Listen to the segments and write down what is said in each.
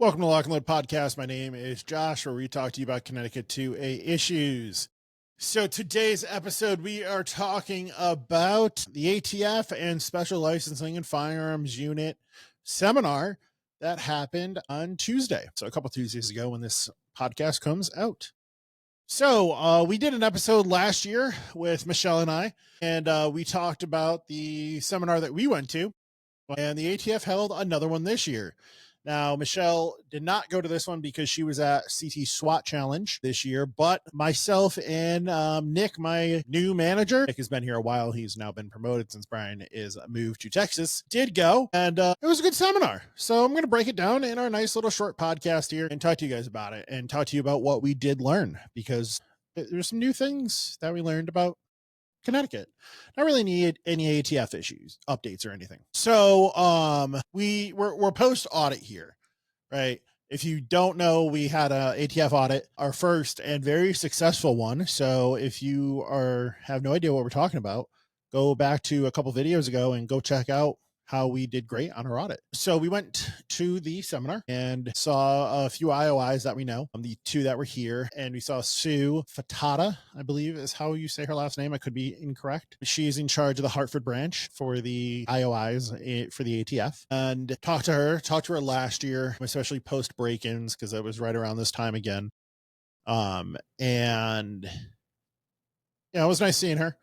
Welcome to Lock and Load Podcast. My name is Josh, where we talk to you about Connecticut 2A issues. So today's episode, we are talking about the ATF and Special Licensing and Firearms Unit seminar that happened on Tuesday. So a couple Tuesdays ago when this podcast comes out. So we did an episode last year with Michelle and I, and we talked about the seminar that we went to, and the ATF held another one this year. Now, Michelle did not go to this one because she was at CT SWAT Challenge this year, but myself and Nick, my new manager, Nick has been here a while. He's now been promoted since Brian is moved to Texas, did go, and it was a good seminar. So I'm going to break it down in our nice little short podcast here and talk to you guys about it and talk to you about what we did learn, because there's some new things that we learned about Connecticut. Not really need any ATF issues, updates or anything. So we're post audit here, right? If you don't know, we had a ATF audit, our first and very successful one. So if you have no idea what we're talking about, go back to a couple videos ago and go check out how we did great on our audit. So we went to the seminar and saw a few IOIs that we know, the two that were here, and we saw Sue Fatata, I believe is how you say her last name. I could be incorrect. She's in charge of the Hartford branch for the IOIs for the ATF, and talked to her last year, especially post break-ins, because it was right around this time again. And yeah, it was nice seeing her.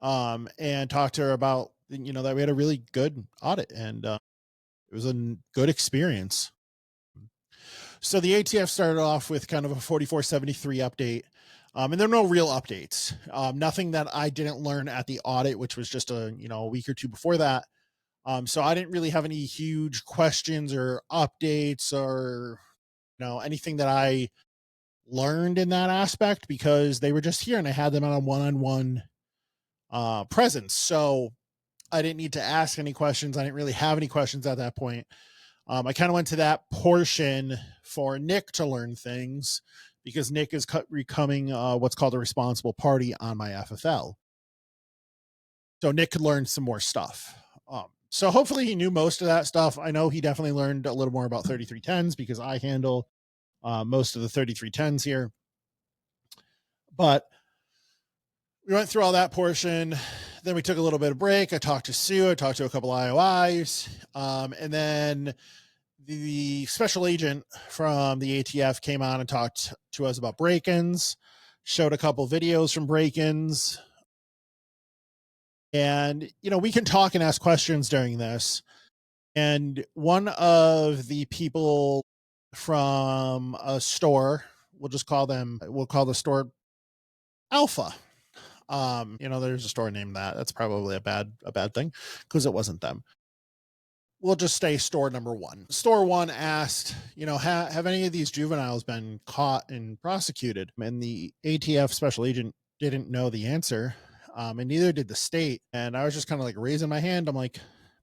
And talked to her about, that we had a really good audit, and it was a good experience. So the ATF started off with kind of a 4473 update. And there are no real updates. Nothing that I didn't learn at the audit, which was just a week or two before that. So I didn't really have any huge questions or updates or, anything that I learned in that aspect, because they were just here and I had them on a one-on-one presence. So I didn't need to ask any questions. I didn't really have any questions at that point. I kind of went to that portion for Nick to learn things, because Nick is becoming what's called a responsible party on my FFL. So Nick could learn some more stuff. So hopefully he knew most of that stuff. I know he definitely learned a little more about 3310s, because I handle most of the 3310s here. But we went through all that portion. Then we took a little bit of break. I talked to Sue. I talked to a couple IOIs. And then the special agent from the ATF came on and talked to us about break-ins, showed a couple videos from break-ins. And, we can talk and ask questions during this. And one of the people from a store, we'll call the store Alpha. There's a store named that. That's probably a bad thing, because it wasn't them. We'll just stay store number one. Store one asked, have any of these juveniles been caught and prosecuted? And the ATF special agent didn't know the answer. And neither did the state. And I was just kind of like raising my hand. I'm like,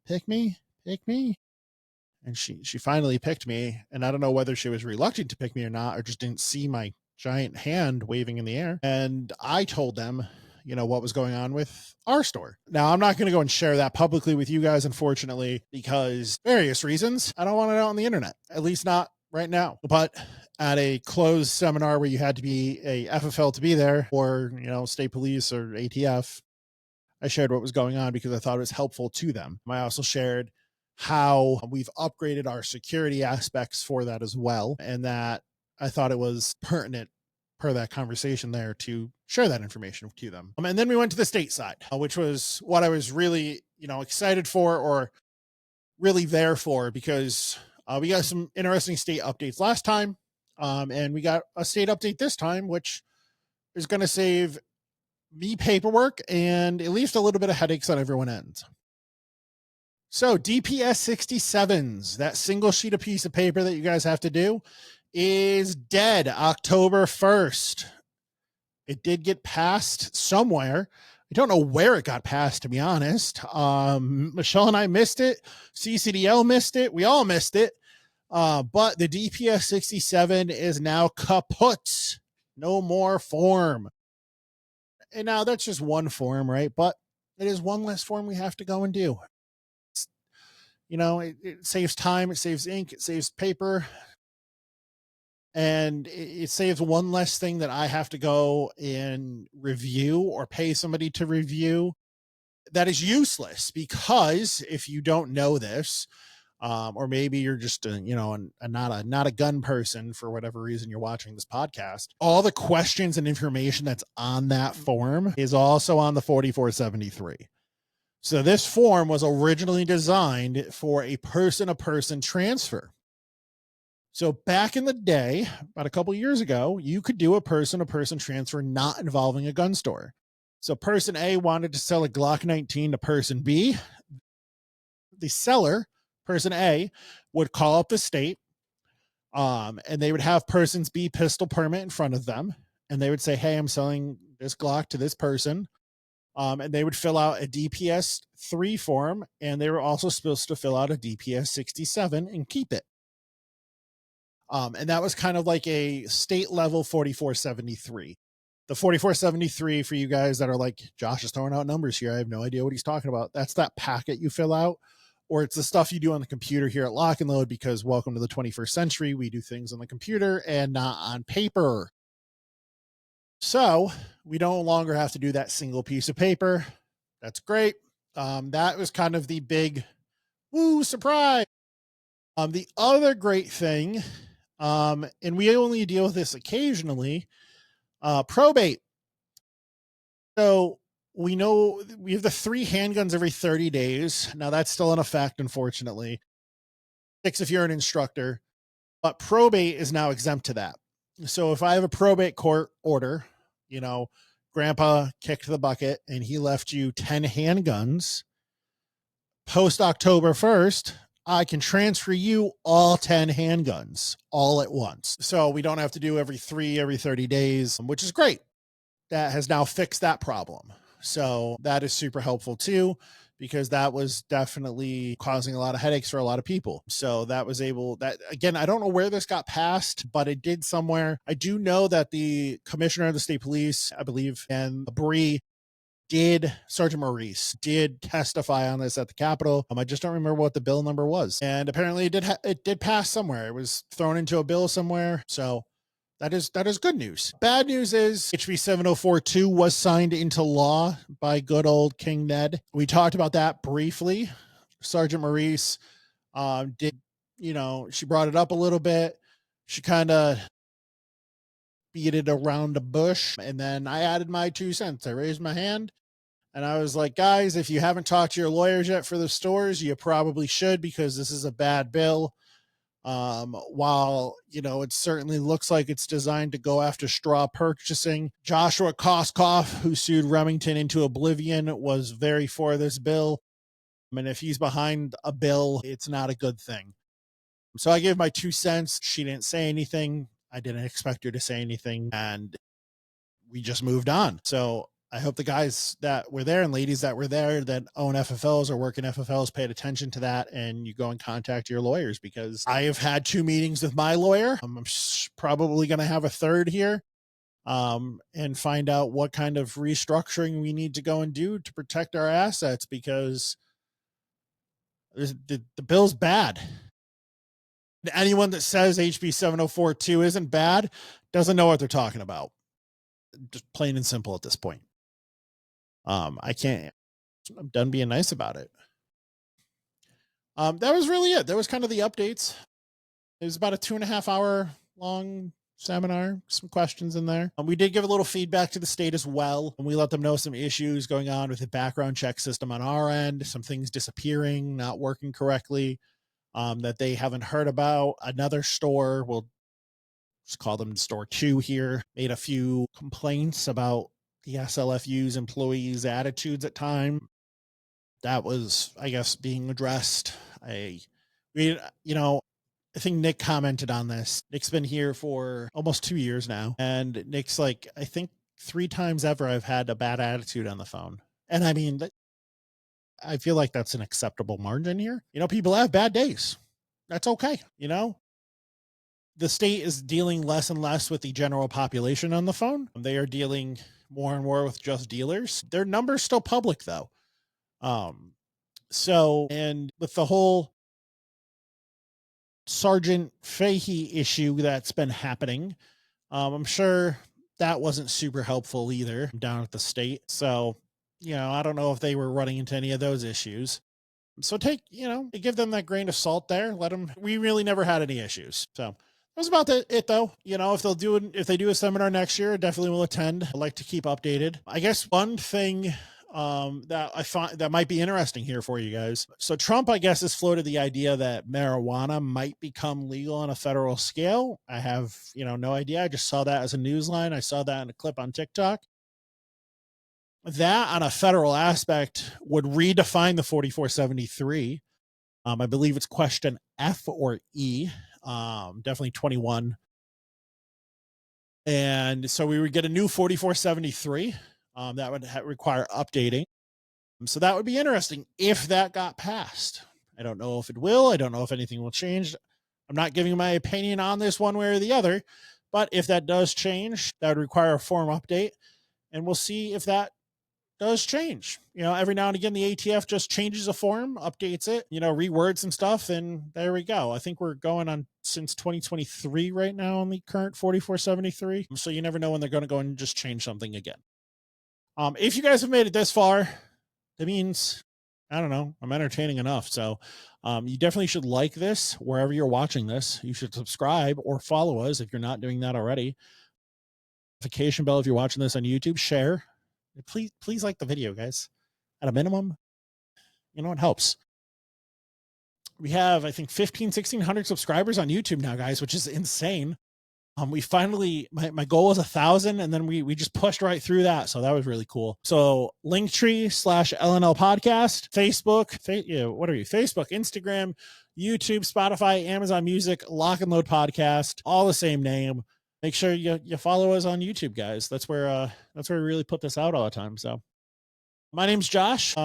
pick me. And she finally picked me. And I don't know whether she was reluctant to pick me or not, or just didn't see my giant hand waving in the air. And I told them, what was going on with our store. Now, I'm not going to go and share that publicly with you guys, unfortunately, because various reasons. I don't want it out on the internet, at least not right now. But at a closed seminar where you had to be a FFL to be there, or, state police or ATF, I shared what was going on because I thought it was helpful to them. I also shared how we've upgraded our security aspects for that as well, and that I thought it was pertinent per that conversation there to share that information to them. And then we went to the state side, which was what I was really, excited for, or really there for, because we got some interesting state updates last time. And we got a state update this time, which is going to save me paperwork and at least a little bit of headaches on everyone ends. So DPS 67s, that single sheet of piece of paper that you guys have to do, is dead October 1st. It did get passed somewhere. I don't know where it got passed, to be honest. Michelle and I missed it. CCDL missed it. We all missed it. But the DPS 67 is now kaput. No more form. And now that's just one form, right? But it is one less form we have to go and do. It saves time. It saves ink. It saves paper. and it saves one less thing that I have to go and review or pay somebody to review. That is useless, because if you don't know this, or maybe you're just not a gun person for whatever reason you're watching this podcast, all the questions and information that's on that form is also on the 4473. So this form was originally designed for a person-to-person transfer. So back in the day, about a couple years ago, you could do a person-to-person transfer not involving a gun store. So person A wanted to sell a Glock 19 to person B. The seller, person A, would call up the state, and they would have person's B pistol permit in front of them, and they would say, "Hey, I'm selling this Glock to this person." And they would fill out a DPS 3 form, and they were also supposed to fill out a DPS 67 and keep it. And that was kind of like a state level 4473. The 4473, for you guys that are like, Josh is throwing out numbers here, I have no idea what he's talking about. That's that packet you fill out, or it's the stuff you do on the computer here at Lock and Load, because welcome to the 21st century. We do things on the computer and not on paper. So we no longer have to do that single piece of paper. That's great. That was kind of the big woo surprise. The other great thing, and we only deal with this occasionally, probate. So we know we have the 3 handguns every 30 days. Now that's still in effect, unfortunately. 6 if you're an instructor, but probate is now exempt to that. So if I have a probate court order, grandpa kicked the bucket and he left you 10 handguns, post October 1st, I can transfer you all 10 handguns all at once. So we don't have to do every 30 days, which is great. That has now fixed that problem. So that is super helpful too, because that was definitely causing a lot of headaches for a lot of people. So that was that again, I don't know where this got passed, but it did somewhere. I do know that the commissioner of the state police, I believe, and Sergeant Maurice did testify on this at the Capitol. I just don't remember what the bill number was. And apparently it did pass somewhere. It was thrown into a bill somewhere. So that is good news. Bad news is HB 7042 was signed into law by good old King Ned. We talked about that briefly. Sergeant Maurice she brought it up a little bit. She kind of beat it around the bush. And then I added my 2 cents. I raised my hand and I was like, guys, if you haven't talked to your lawyers yet for the stores, you probably should, because this is a bad bill. While, it certainly looks like it's designed to go after straw purchasing, Joshua Koskoff, who sued Remington into oblivion, was very for this bill. I mean, if he's behind a bill, it's not a good thing. So I gave my 2 cents. She didn't say anything. I didn't expect her to say anything, and we just moved on. So I hope the guys that were there and ladies that were there that own FFLs or work in FFLs paid attention to that, and you go and contact your lawyers, because I have had 2 meetings with my lawyer. I'm probably going to have a third here, and find out what kind of restructuring we need to go and do to protect our assets, because the bill's bad. Anyone that says HB 7042 isn't bad doesn't know what they're talking about. Just plain and simple at this point. I'm done being nice about it. That was really it. That was kind of the updates. It was about a 2.5 hour long seminar, some questions in there. We did give a little feedback to the state as well. And we let them know some issues going on with the background check system on our end, some things disappearing, not working correctly, that they haven't heard about. Another store, we'll just call them store 2 here, made a few complaints about the SLFU's employees' attitudes at time. That was, I guess, being addressed. I think Nick commented on this. Nick's been here for almost 2 years now. And Nick's like, I think 3 times ever I've had a bad attitude on the phone. And I mean, I feel like that's an acceptable margin here. People have bad days. That's okay. The state is dealing less and less with the general population on the phone. They are dealing more and more with just dealers. Their number's still public though. And with the whole Sergeant Fahey issue that's been happening. I'm sure that wasn't super helpful either down at the state. So, I don't know if they were running into any of those issues. So give them that grain of salt there. We really never had any issues. So that's about it though. If they do a seminar next year, I definitely will attend. I like to keep updated. I guess one thing that I find that might be interesting here for you guys. So Trump, I guess, has floated the idea that marijuana might become legal on a federal scale. I have, no idea. I just saw that as a news line. I saw that in a clip on TikTok. That on a federal aspect would redefine the 4473. I believe it's question F or E, definitely 21. And so we would get a new 4473 that would require updating. So that would be interesting if that got passed. I don't know if it will. I don't know if anything will change. I'm not giving my opinion on this one way or the other, but if that does change, that would require a form update. And we'll see if that does change. Every now and again, the ATF just changes a form, updates it, rewords and stuff. And there we go. I think we're going on since 2023 right now on the current 4473. So you never know when they're going to go and just change something again. If you guys have made it this far, that means, I don't know, I'm entertaining enough. So you definitely should like this wherever you're watching this. You should subscribe or follow us if you're not doing that already. Notification bell if you're watching this on YouTube. Share. Please like the video, guys. At a minimum, it helps. We have, I think, 1,600 subscribers on YouTube now, guys, which is insane. We finally, my goal was 1,000, and then we just pushed right through that. So that was really cool. So Linktree/LNL podcast, Facebook, what are you? Facebook, Instagram, YouTube, Spotify, Amazon Music, Lock and Load podcast, all the same name. Make sure you follow us on YouTube, guys. That's where we really put this out all the time. So my name's Josh.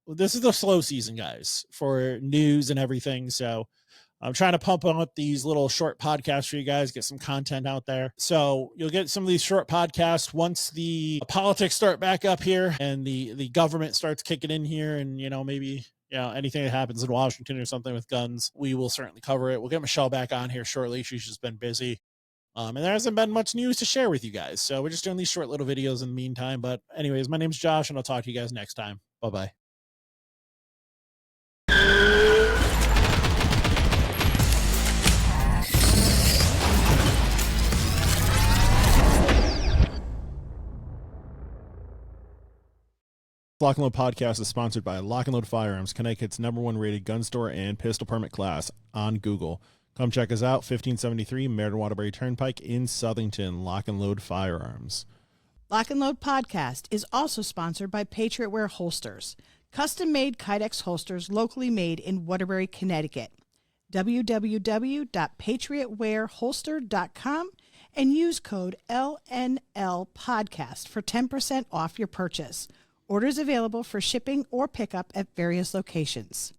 This is the slow season, guys, for news and everything. So I'm trying to pump up these little short podcasts for you guys, get some content out there. So you'll get some of these short podcasts once the politics start back up here and the government starts kicking in here, and maybe anything that happens in Washington or something with guns, we will certainly cover it. We'll get Michelle back on here shortly. She's just been busy. And there hasn't been much news to share with you guys. So we're just doing these short little videos in the meantime. But anyways, my name's Josh, and I'll talk to you guys next time. Bye-bye. Lock and Load podcast is sponsored by Lock and Load Firearms, Connecticut's #1 rated gun store and pistol permit class on Google. Come check us out, 1573 Meriden Waterbury Turnpike in Southington. Lock and Load Firearms. Lock and Load podcast is also sponsored by Patriot Wear Holsters, custom-made Kydex holsters locally made in Waterbury, Connecticut. www.patriotwearholster.com and use code LNL podcast for 10% off your purchase. Orders available for shipping or pickup at various locations.